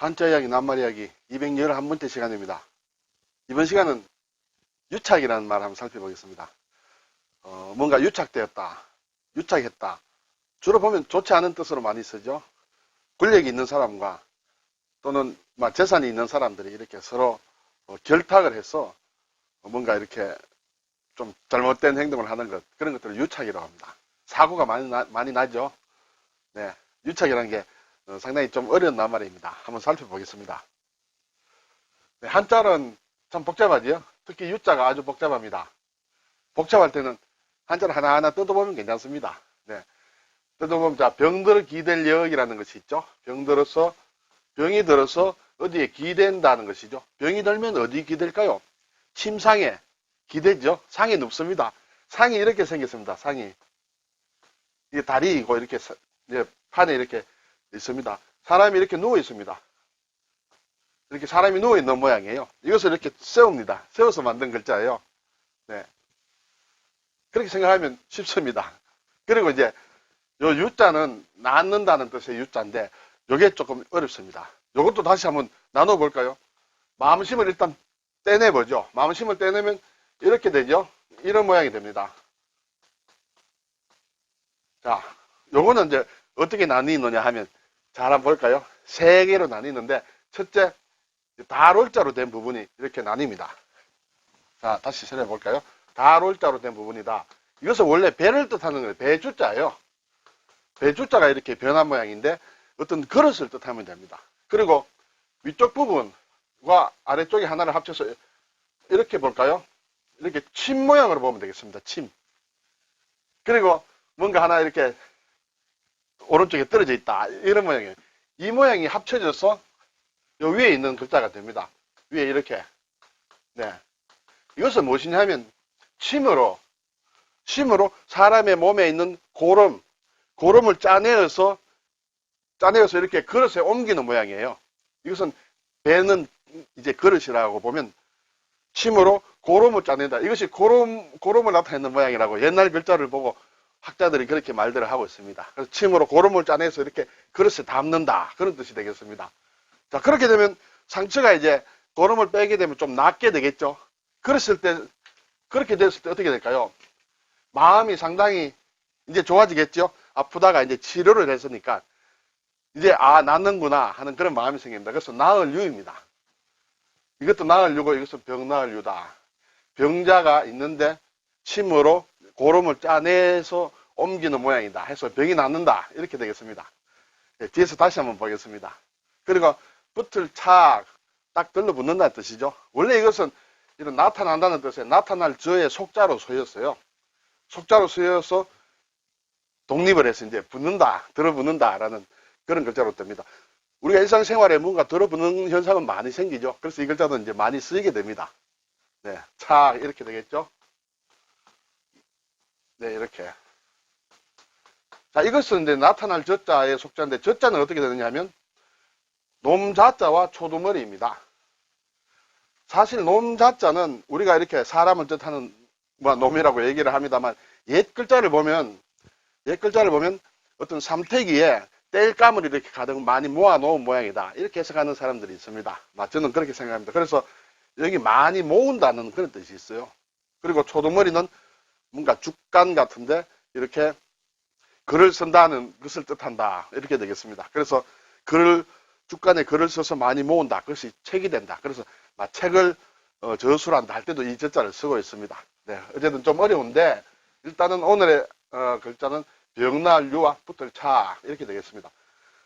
한자 이야기, 낱말 이야기 211번째 시간입니다. 이번 시간은 유착이라는 말 한번 살펴보겠습니다. 뭔가 유착되었다, 유착했다. 주로 보면 좋지 않은 뜻으로 많이 쓰죠. 권력이 있는 사람과 또는 재산이 있는 사람들이 이렇게 서로 결탁을 해서 뭔가 이렇게 좀 잘못된 행동을 하는 것, 그런 것들을 유착이라고 합니다. 사고가 많이 나죠. 네, 유착이라는 게 상당히 좀 어려운 낱말입니다. 한번 살펴보겠습니다. 네, 한자는 참 복잡하지요. 특히 유자가 아주 복잡합니다. 복잡할 때는 한자를 하나하나 뜯어보면 괜찮습니다. 네, 뜯어보면 자, 병들어 기댈 역이라는 것이 있죠. 병이 들어서 어디에 기댄다는 것이죠. 병이 들면 어디 기댈까요? 침상에 기대죠. 상이 눕습니다. 상이 이렇게 생겼습니다. 상이 이게 다리이고 이렇게 판에 이렇게 있습니다. 사람이 이렇게 누워 있습니다. 이렇게 사람이 누워 있는 모양이에요. 이것을 이렇게 세웁니다. 세워서 만든 글자예요. 네. 그렇게 생각하면 쉽습니다. 그리고 이제 요 유자는 낳는다는 뜻의 유자인데 요게 조금 어렵습니다. 요것도 다시 한번 나눠볼까요? 마음심을 일단 떼내보죠. 마음심을 떼내면 이렇게 되죠. 이런 모양이 됩니다. 자, 요거는 이제 어떻게 나뉘느냐 하면 잘 한번 볼까요? 세 개로 나뉘는데 첫째, 다롤자로 된 부분이 이렇게 나뉩니다. 자, 다시 설명해볼까요? 다롤자로 된 부분이다. 이것은 원래 배를 뜻하는 거예요. 배주자예요. 배주자가 이렇게 변한 모양인데 어떤 그릇을 뜻하면 됩니다. 그리고 위쪽 부분과 아래쪽에 하나를 합쳐서 이렇게 볼까요? 이렇게 침 모양으로 보면 되겠습니다. 침. 그리고 뭔가 하나 이렇게 오른쪽에 떨어져 있다. 이런 모양이에요. 이 모양이 합쳐져서 요 위에 있는 글자가 됩니다. 위에 이렇게. 네. 이것은 무엇이냐 하면 침으로 사람의 몸에 있는 고름을 짜내어서 이렇게 그릇에 옮기는 모양이에요. 이것은 배는 이제 그릇이라고 보면 침으로 고름을 짜낸다. 이것이 고름을 나타내는 모양이라고 옛날 글자를 보고 학자들이 그렇게 말들을 하고 있습니다. 그래서 침으로 고름을 짜내서 이렇게 그릇에 담는다. 그런 뜻이 되겠습니다. 자, 그렇게 되면 상처가 이제 고름을 빼게 되면 좀 낫게 되겠죠. 그렇게 됐을 때 어떻게 될까요? 마음이 상당히 이제 좋아지겠죠. 아프다가 이제 치료를 했으니까 이제 낫는구나 하는 그런 마음이 생깁니다. 그래서 나을 유입니다. 이것도 나을 유고 이것은 병 나을 유다. 병자가 있는데 침으로 고름을 짜내서 옮기는 모양이다 해서 병이 낫는다 이렇게 되겠습니다. 네, 뒤에서 다시 한번 보겠습니다. 그리고 붙을 착 딱 들러붙는다는 뜻이죠. 원래 이것은 이런 나타난다는 뜻에 나타날 저의 속자로 쓰였어요. 속자로 쓰여서 독립을 해서 이제 붙는다, 들어붙는다라는 그런 글자로 됩니다. 우리가 일상생활에 뭔가 들어붙는 현상은 많이 생기죠. 그래서 이 글자도 이제 많이 쓰이게 됩니다. 네, 착 이렇게 되겠죠. 네, 이렇게. 자, 이것은 이제 나타날 저자의 속자인데 저자는 어떻게 되느냐 하면 놈자자와 초두머리입니다. 사실 놈자자는 우리가 이렇게 사람을 뜻하는 놈이라고 얘기를 합니다만 옛 글자를 보면 어떤 삼태기에 땔감을 이렇게 가득 많이 모아놓은 모양이다. 이렇게 해석하는 사람들이 있습니다. 저는 그렇게 생각합니다. 그래서 여기 많이 모은다는 그런 뜻이 있어요. 그리고 초두머리는 뭔가 죽간 같은데 이렇게 글을 쓴다는 것을 뜻한다. 이렇게 되겠습니다. 그래서 죽간에 글을 써서 많이 모은다. 그것이 책이 된다. 그래서 책을 저술한다 할 때도 이 저자를 쓰고 있습니다. 네, 어쨌든 좀 어려운데 일단은 오늘의 글자는 병날 유와 붙을 차 이렇게 되겠습니다.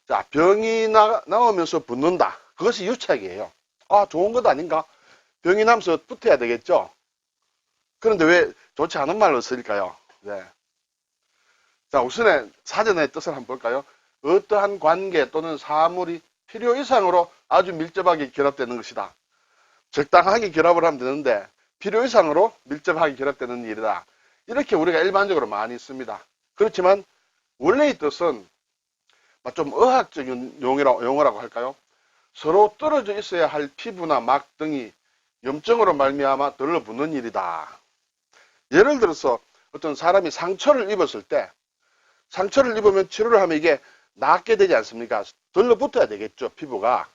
자, 병이 나오면서 붙는다. 그것이 유착이에요. 좋은 것 아닌가? 병이 나면서 붙어야 되겠죠? 그런데 왜 좋지 않은 말로 쓸까요? 네. 자, 우선에 사전의 뜻을 한번 볼까요? 어떠한 관계 또는 사물이 필요 이상으로 아주 밀접하게 결합되는 것이다. 적당하게 결합을 하면 되는데 필요 이상으로 밀접하게 결합되는 일이다. 이렇게 우리가 일반적으로 많이 씁니다. 그렇지만 원래의 뜻은 좀 의학적인 용어라고 할까요? 서로 떨어져 있어야 할 피부나 막 등이 염증으로 말미암아 들러붙는 일이다. 예를 들어서 어떤 사람이 상처를 입었을 때 상처를 입으면 치료를 하면 이게 낫게 되지 않습니까? 들러붙어야 되겠죠, 피부가.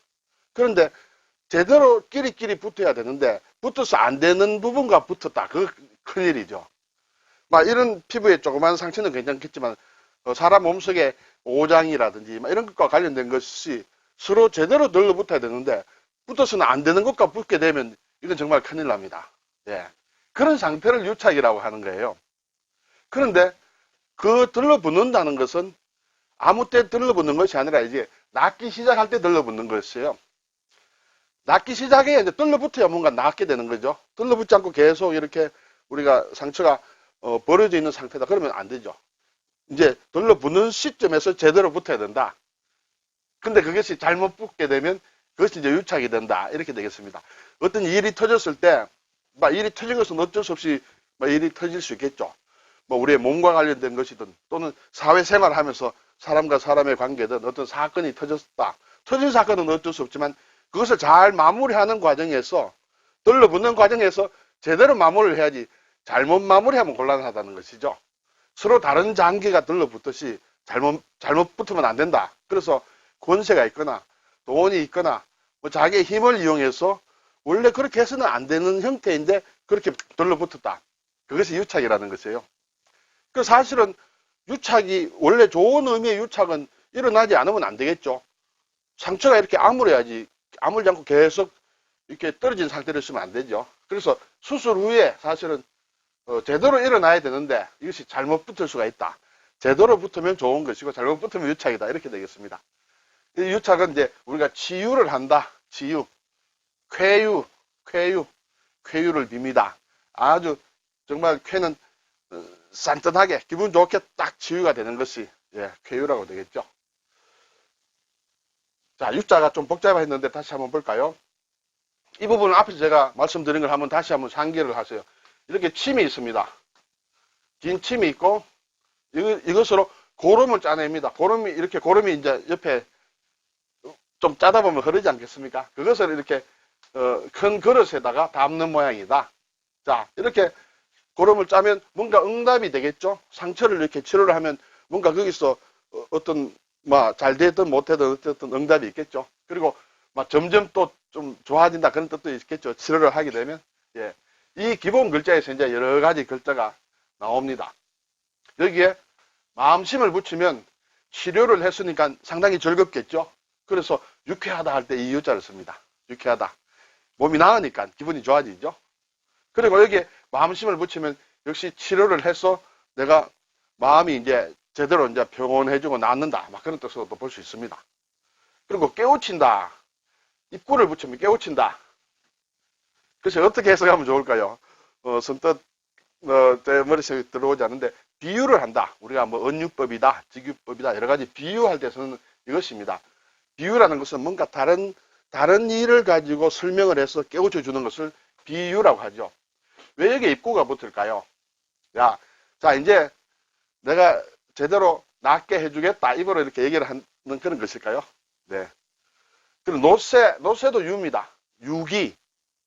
그런데 제대로 끼리끼리 붙어야 되는데 붙어서 안 되는 부분과 붙었다. 그거 큰일이죠. 막 이런 피부에 조그만 상처는 괜찮겠지만 사람 몸속에 오장이라든지 이런 것과 관련된 것이 서로 제대로 들러붙어야 되는데 붙어서는 안 되는 것과 붙게 되면 이건 정말 큰일 납니다. 예. 그런 상태를 유착이라고 하는 거예요. 그런데 그 들러붙는다는 것은 아무 때 들러붙는 것이 아니라 이제 낫기 시작할 때 들러붙는 것이에요. 낫기 시작에 이제 들러붙어야 뭔가 낫게 되는 거죠. 들러붙지 않고 계속 이렇게 우리가 상처가 벌어져 있는 상태다. 그러면 안 되죠. 이제 들러붙는 시점에서 제대로 붙어야 된다. 근데 그것이 잘못 붙게 되면 그것이 이제 유착이 된다. 이렇게 되겠습니다. 어떤 일이 터졌을 때, 일이 터진 것은 어쩔 수 없이 일이 터질 수 있겠죠. 우리의 몸과 관련된 것이든 또는 사회생활을 하면서 사람과 사람의 관계든 어떤 사건이 터졌다. 터진 사건은 어쩔 수 없지만 그것을 잘 마무리하는 과정에서 들러붙는 과정에서 제대로 마무리를 해야지 잘못 마무리하면 곤란하다는 것이죠. 서로 다른 장기가 들러붙듯이 잘못 붙으면 안 된다. 그래서 권세가 있거나 돈이 있거나 자기의 힘을 이용해서 원래 그렇게 해서는 안 되는 형태인데 그렇게 들러붙었다. 그것이 유착이라는 것이에요. 그 사실은 유착이 원래 좋은 의미의 유착은 일어나지 않으면 안 되겠죠. 상처가 이렇게 아물어야지 아물지 않고 계속 이렇게 떨어진 상태로 있으면 안 되죠. 그래서 수술 후에 사실은 제대로 일어나야 되는데 이것이 잘못 붙을 수가 있다. 제대로 붙으면 좋은 것이고 잘못 붙으면 유착이다. 이렇게 되겠습니다. 이 유착은 이제 우리가 치유를 한다. 치유, 쾌유를 빕니다. 아주 정말 쾌는 산뜻하게 기분 좋게 딱 치유가 되는 것이 쾌유라고 되겠죠. 자, 유자가 좀 복잡했는데 다시 한번 볼까요? 이 부분은 앞에서 제가 말씀드린 걸 한번 다시 한번 상기를 하세요. 이렇게 침이 있습니다. 긴 침이 있고 이것으로 고름을 짜냅니다. 고름이 이제 옆에 좀 짜다 보면 흐르지 않겠습니까? 그것을 이렇게 큰 그릇에다가 담는 모양이다. 자, 이렇게 고름을 짜면 뭔가 응답이 되겠죠? 상처를 이렇게 치료를 하면 뭔가 거기서 어떤 잘 되든 못되든 어쨌든 응답이 있겠죠. 그리고 점점 또 좀 좋아진다 그런 뜻도 있겠죠. 치료를 하게 되면. 예. 이 기본 글자에서 이제 여러 가지 글자가 나옵니다. 여기에 마음심을 붙이면 치료를 했으니까 상당히 즐겁겠죠. 그래서 유쾌하다 할 때 이 유자를 씁니다. 유쾌하다. 몸이 나으니까 기분이 좋아지죠. 그리고 여기에 마음심을 붙이면 역시 치료를 해서 내가 마음이 이제 제대로 이제 평온해지고 낫는다. 그런 뜻으로도 볼 수 있습니다. 그리고 깨우친다. 입구를 붙이면 깨우친다. 그래서 어떻게 해석하면 좋을까요? 선뜻 제 머릿속에 들어오지 않는데 비유를 한다. 우리가 언유법이다, 직유법이다 여러 가지 비유할 때서는 이것입니다. 비유라는 것은 뭔가 다른 일을 가지고 설명을 해서 깨우쳐 주는 것을 비유라고 하죠. 왜 여기에 입구가 붙을까요? 자 이제 내가 제대로 낫게 해주겠다. 입으로 이렇게 얘기를 하는 그런 것일까요? 네. 그리고 노쇠도 유입니다. 유기.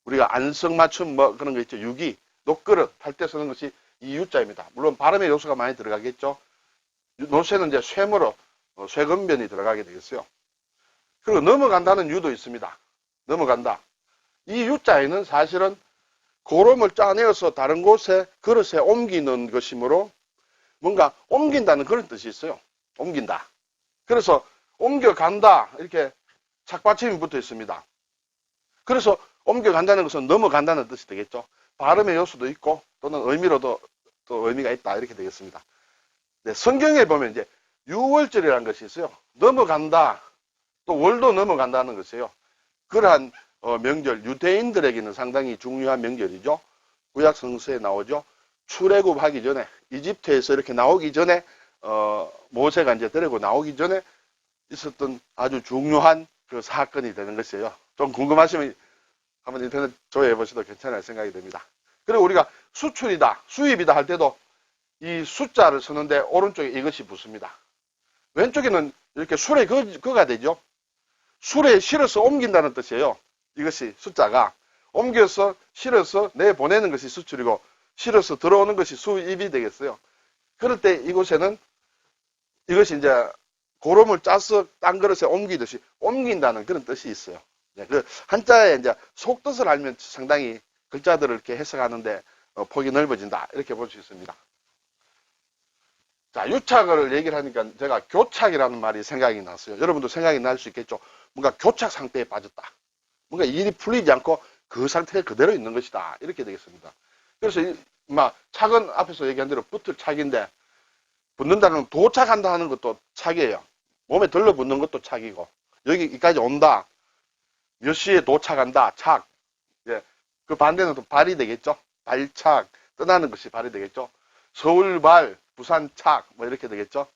우리가 안성맞춤 그런 거 있죠. 유기. 녹그릇 할 때 쓰는 것이 이 유자입니다. 물론 발음의 요소가 많이 들어가겠죠. 노쇠는 이제 쇠무로 쇠건변이 들어가게 되겠어요. 그리고 넘어간다는 유도 있습니다. 넘어간다. 이 유자에는 사실은 고름을 짜내어서 다른 곳에 그릇에 옮기는 것이므로 뭔가 옮긴다는 그런 뜻이 있어요. 옮긴다. 그래서 옮겨간다 이렇게 착받침이 붙어 있습니다. 그래서 옮겨간다는 것은 넘어간다는 뜻이 되겠죠. 발음의 요소도 있고 또는 의미로도 또 의미가 있다 이렇게 되겠습니다. 네, 성경에 보면 이제 유월절이라는 것이 있어요. 넘어간다. 또 월도 넘어간다는 것이에요. 그러한 명절 유대인들에게는 상당히 중요한 명절이죠. 구약 성서에 나오죠. 출애굽하기 전에 이집트에서 이렇게 나오기 전에 모세가 이제 데리고 나오기 전에 있었던 아주 중요한 그 사건이 되는 것이에요. 좀 궁금하시면 한번 인터넷 조회해 보셔도 괜찮을 생각이 듭니다. 그리고 우리가 수출이다, 수입이다 할 때도 이 숫자를 쓰는데 오른쪽에 이것이 붙습니다. 왼쪽에는 이렇게 술에 그가 되죠. 술에 실어서 옮긴다는 뜻이에요. 이것이 숫자가 옮겨서 실어서 내보내는 것이 수출이고 실어서 들어오는 것이 수입이 되겠어요. 그럴 때 이곳에는 이것이 이제 고름을 짜서 딴 그릇에 옮기듯이 옮긴다는 그런 뜻이 있어요. 그 한자의 이제 속뜻을 알면 상당히 글자들을 이렇게 해석하는데 폭이 넓어진다. 이렇게 볼 수 있습니다. 자, 유착을 얘기를 하니까 제가 교착이라는 말이 생각이 났어요. 여러분도 생각이 날 수 있겠죠. 뭔가 교착 상태에 빠졌다. 뭔가 일이 풀리지 않고 그 상태에 그대로 있는 것이다. 이렇게 되겠습니다. 그래서 착은 앞에서 얘기한 대로 붙을 착인데, 붙는다는 건 도착한다 하는 것도 착이에요. 몸에 들러붙는 것도 착이고, 여기까지 온다. 몇 시에 도착한다. 착. 예. 그 반대는 또 발이 되겠죠. 발착. 떠나는 것이 발이 되겠죠. 서울발, 부산착. 뭐 이렇게 되겠죠.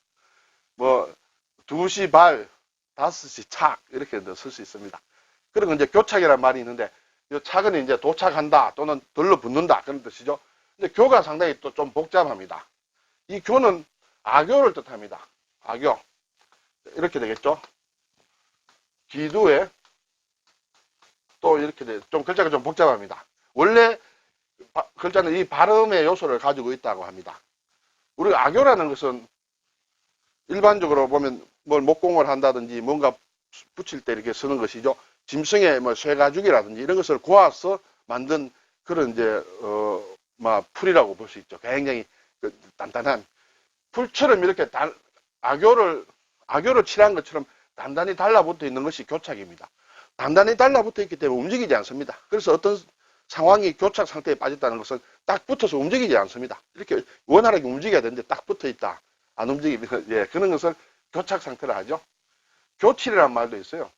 2시 발, 5시 착. 이렇게 쓸 수 있습니다. 그리고 이제 교착이라는 말이 있는데, 이 착은 이제 도착한다 또는 들러붙는다 그런 뜻이죠. 근데 교가 상당히 또 좀 복잡합니다. 이 교는 악교를 뜻합니다. 악교. 이렇게 되겠죠. 기두에 또 이렇게 좀 글자가 좀 복잡합니다. 원래 글자는 이 발음의 요소를 가지고 있다고 합니다. 우리가 악교라는 것은 일반적으로 보면 뭘 목공을 한다든지 뭔가 붙일 때 이렇게 쓰는 것이죠. 짐승의 쇠가죽이라든지 이런 것을 고아서 만든 그런 이제 풀이라고 볼 수 있죠. 굉장히 단단한 풀처럼 이렇게 악교를 칠한 것처럼 단단히 달라붙어 있는 것이 교착입니다. 단단히 달라붙어 있기 때문에 움직이지 않습니다. 그래서 어떤 상황이 교착 상태에 빠졌다는 것은 딱 붙어서 움직이지 않습니다. 이렇게 원활하게 움직여야 되는데 딱 붙어 있다. 안 움직이면, 예, 그런 것을 교착 상태라 하죠. 교칠이라는 말도 있어요.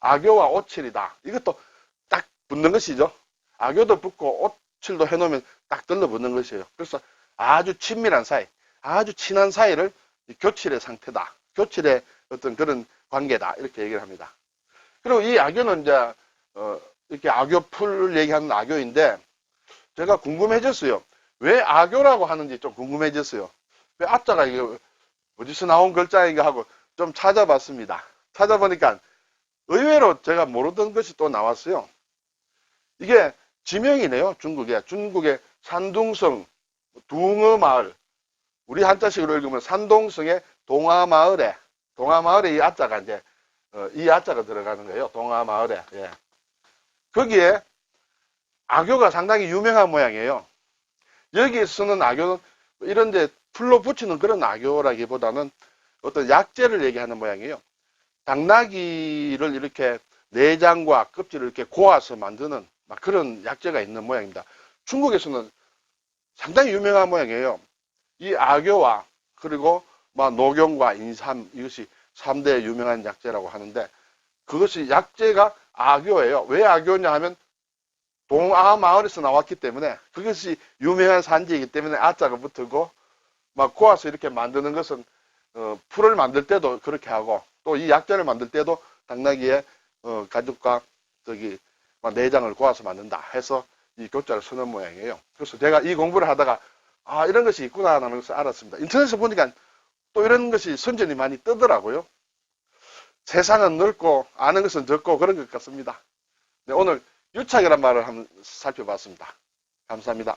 악교와 오칠이다. 이것도 딱 붙는 것이죠. 악교도 붙고 오칠도 해놓으면 딱 들러붙는 것이에요. 그래서 아주 친밀한 사이, 아주 친한 사이를 교칠의 상태다. 교칠의 어떤 그런 관계다. 이렇게 얘기를 합니다. 그리고 이 악교는 이제 이렇게 악교풀 얘기하는 악교인데 제가 궁금해졌어요. 왜 악교라고 하는지 좀 궁금해졌어요. 왜 앞자가 이거 어디서 나온 글자인가 하고 좀 찾아봤습니다. 찾아보니까 의외로 제가 모르던 것이 또 나왔어요. 이게 지명이네요. 중국의 산둥성 둥어마을. 우리 한자식으로 읽으면 산동성의 동화마을에 이 아자가 이제 이 아자가 들어가는 거예요. 동화마을에. 예. 거기에 악교가 상당히 유명한 모양이에요. 여기에 쓰는 악교는 이런 데 풀로 붙이는 그런 악교라기보다는 어떤 약재를 얘기하는 모양이에요. 당나귀를 이렇게 내장과 껍질을 이렇게 고아서 만드는 그런 약재가 있는 모양입니다. 중국에서는 상당히 유명한 모양이에요. 이 악교와 그리고 노경과 인삼 이것이 3대 유명한 약재라고 하는데 그것이 약재가 악교예요. 왜 악교냐 하면 동아마을에서 나왔기 때문에 그것이 유명한 산지이기 때문에 아자가 붙고 고아서 이렇게 만드는 것은 풀을 만들 때도 그렇게 하고 또 이 약재를 만들 때도 당나귀의 가죽과 내장을 고아서 만든다 해서 이 교자를 쓰는 모양이에요. 그래서 제가 이 공부를 하다가 이런 것이 있구나 하는 것을 알았습니다. 인터넷에 보니까 또 이런 것이 선전이 많이 뜨더라고요. 세상은 넓고 아는 것은 적고 그런 것 같습니다. 네, 오늘 유착이란 말을 한번 살펴봤습니다. 감사합니다.